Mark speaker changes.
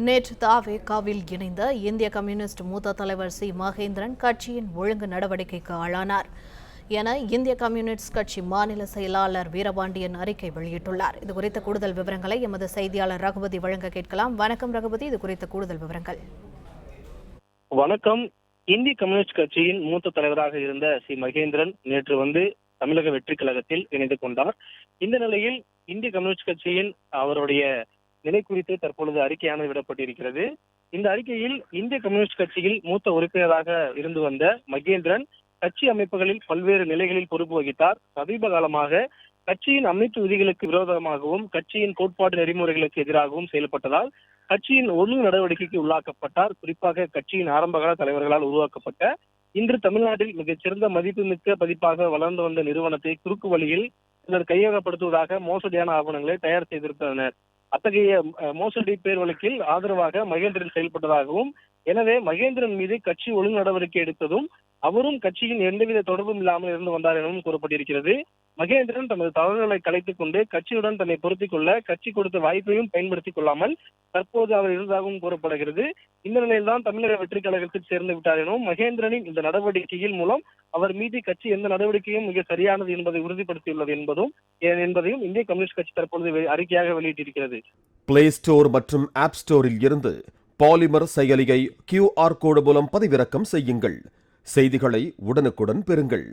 Speaker 1: நேற்று தவேகாவில் இணைந்த இந்திய கம்யூனிஸ்ட் மூத்த தலைவர் சி மகேந்திரன் கட்சியின் ஒழுங்கு நடவடிக்கைக்கு ஆளானார் என இந்திய கம்யூனிஸ்ட் கட்சி மாநில செயலாளர் வீரபாண்டியன் அறிக்கை வெளியிட்டுள்ளார். இதுகுறித்த கூடுதல் விவரங்களை எமது செய்தியாளர் ரகுபதி வழங்க கேட்கலாம். வணக்கம் ரகுபதி, இது குறித்த கூடுதல் விவரங்கள்.
Speaker 2: வணக்கம். இந்திய கம்யூனிஸ்ட் கட்சியின் மூத்த தலைவராக இருந்த சி மகேந்திரன் நேற்று தமிழக வெற்றி கழகத்தில் இணைந்து கொண்டார். இந்த நிலையில் இந்திய கம்யூனிஸ்ட் கட்சியின் அவருடைய நிலை குறித்து தற்பொழுது அறிக்கையானது விடப்பட்டிருக்கிறது. இந்த அறிக்கையில் இந்திய கம்யூனிஸ்ட் கட்சியில் மூத்த உறுப்பினராக இருந்து வந்த மகேந்திரன் கட்சி அமைப்புகளில் பல்வேறு நிலைகளில் பொறுப்பு வகித்தார். சமீப காலமாக கட்சியின் அமைப்பு விதிகளுக்கு விரோதமாகவும் கட்சியின் கோட்பாட்டு நெறிமுறைகளுக்கு எதிராகவும் செயல்பட்டதால் கட்சியின் ஒழுங்கு நடவடிக்கைக்கு உள்ளாக்கப்பட்டார். குறிப்பாக கட்சியின் ஆரம்பகால தலைவர்களால் உருவாக்கப்பட்ட இன்று தமிழ்நாட்டில் மிகச்சிறந்த மதிப்புமிக்க பதிப்பாக வளர்ந்து வந்த நிறுவனத்தை குறுக்கு வழியில் சிலர் கையகப்படுத்துவதாக மோசடியான ஆவணங்களை தயார் செய்திருந்தனர். அத்தகைய மோசடி பேர் வழக்கில் ஆதரவாக மகேந்திரன் செயல்பட்டதாகவும், எனவே மகேந்திரன் மீது கட்சி ஒழுங்கு நடவடிக்கை எடுத்ததும் அவரும் கட்சியின் எந்தவித தொடர்பும் இல்லாமல் இருந்து வந்தார் எனவும் கூறப்பட்டிருக்கிறது. மகேந்திரன் தமது தவறுகளை கலைத்துக் கொண்டு கட்சியுடன் தன்னை பொருத்திக் கொள்ள கட்சி கொடுத்த வாய்ப்பையும் பயன்படுத்திக் கொள்ளாமல் தற்போது அவர் இருந்ததாகவும் கூறப்படுகிறது. இந்த நிலையில்தான் தமிழக வெற்றி கழகத்தில் சேர்ந்து விட்டார் எனவும், மகேந்திரனின் இந்த நடவடிக்கையின் மூலம் அவர் மீது கட்சி எந்த நடவடிக்கையும் மிக சரியானது என்பதை உறுதிப்படுத்தியுள்ளது என்பதையும் இந்திய கம்யூனிஸ்ட் கட்சி தற்பொழுது அறிக்கையாக வெளியிட்டிருக்கிறது.
Speaker 3: பிளே ஸ்டோர் மற்றும் ஆப் ஸ்டோரில் இருந்து பாலிமர் செயலியை QR கோடு மூலம் பதிவிறக்கம் செய்யுங்கள். செய்திகளை உடனுக்குடன் பெறுங்கள்.